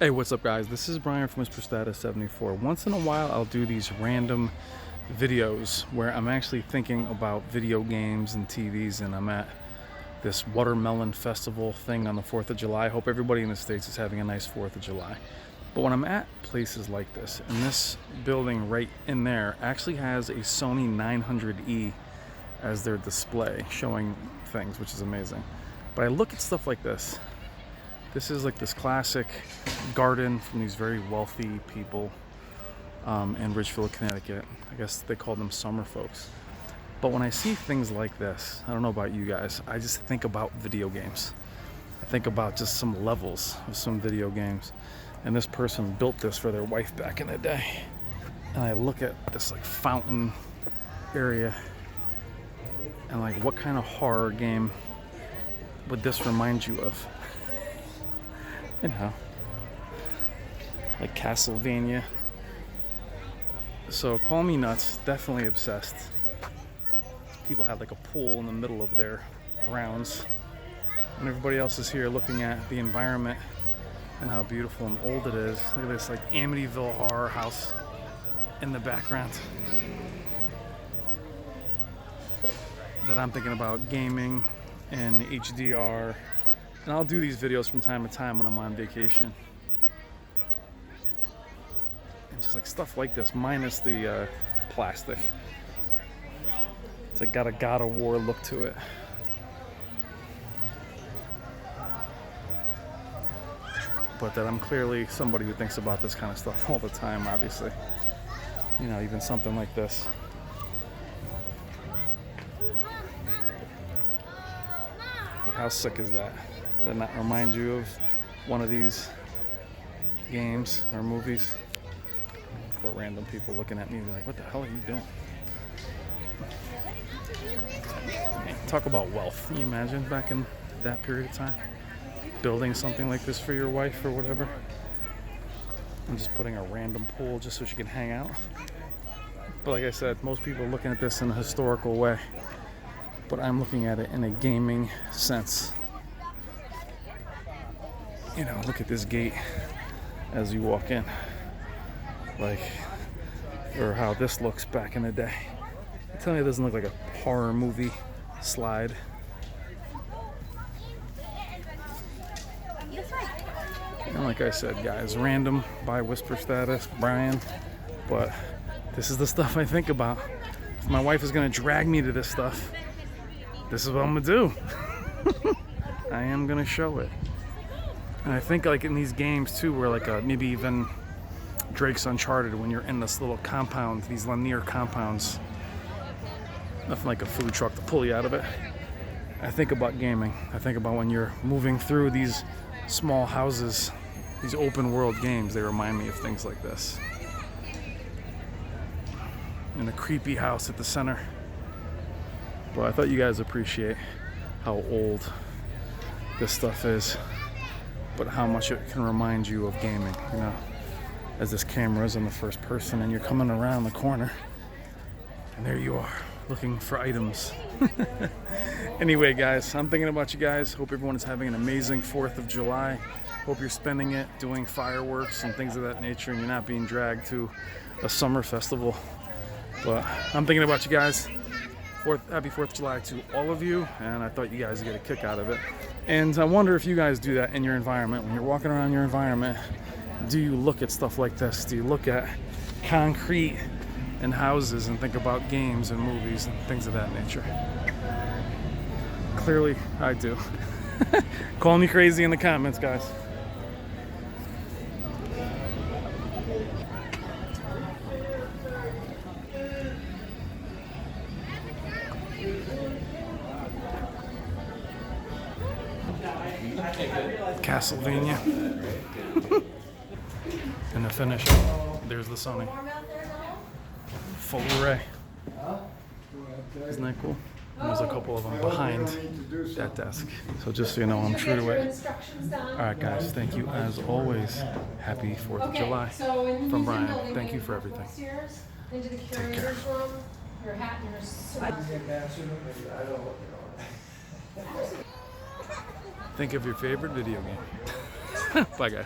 Hey, what's up guys? This is Brian from WHISPERSTATUS74. Once in a while I'll do these random videos where I'm actually thinking about video games and TVs, and I'm at this watermelon festival thing on the 4th of July. I hope everybody in the States is having a nice 4th of July. But when I'm at places like this, and this building right in there actually has a Sony 900E as their display showing things, which is amazing. But I look at stuff like this. This is like this classic garden from these very wealthy people in Ridgefield, Connecticut. I guess they call them summer folks. But when I see things like this, I don't know about you guys, I just think about video games. I think about just some levels of some video games. And this person built this for their wife back in the day. And I look at this like fountain area and like, what kind of horror game would this remind you of? You know, like Castlevania. So call me nuts, definitely obsessed. People have like a pool in the middle of their grounds, and everybody else is here looking at the environment and how beautiful and old it is. Look at this like Amityville horror house in the background that I'm thinking about gaming and HDR. And I'll do these videos from time to time when I'm on vacation. And just like stuff like this, minus the plastic. It's like got a God of War look to it. But that I'm clearly somebody who thinks about this kind of stuff all the time, obviously. You know, even something like this. Like how sick is that? Does that remind you of one of these games or movies? For random people looking at me like, what the hell are you doing? Man, talk about wealth. Can you imagine back in that period of time? Building something like this for your wife or whatever. And just putting a random pool just so she can hang out. But like I said, most people are looking at this in a historical way. But I'm looking at it in a gaming sense. You know, look at this gate as you walk in. Like, or how this looks back in the day. I'm telling you, it doesn't look like a horror movie slide. And like I said, guys, random by Whisper Status, Brian. But this is the stuff I think about. If my wife is gonna drag me to this stuff, this is what I'm gonna do. I am gonna show it. And I think like in these games too, where like maybe even Drake's Uncharted, when you're in this little compound, these linear compounds, nothing like a food truck to pull you out of it. I think about gaming. I think about when you're moving through these small houses, these open world games, they remind me of things like this. And a creepy house at the center. Well, I thought you guys appreciate how old this stuff is, but how much it can remind you of gaming, you know, as this camera is in the first person and you're coming around the corner and there you are looking for items. Anyway, guys, I'm thinking about you guys. Hope everyone is having an amazing 4th of July. Hope you're spending it doing fireworks and things of that nature and you're not being dragged to a summer festival. But I'm thinking about you guys. Happy 4th of July to all of you, and I thought you guys would get a kick out of it. And I wonder if you guys do that in your environment. When you're walking around your environment, do you look at stuff like this? Do you look at concrete and houses and think about games and movies and things of that nature? Clearly, I do. Call me crazy in the comments, guys. Castlevania. And the finish, there's the Sony. Full array. Isn't that cool? And there's a couple of them behind that desk. So just so you know, I'm true to it. Alright guys, thank you as always. Happy 4th of July from Brian. Thank you for everything. Take care. Think of your favorite video game. Bye guys.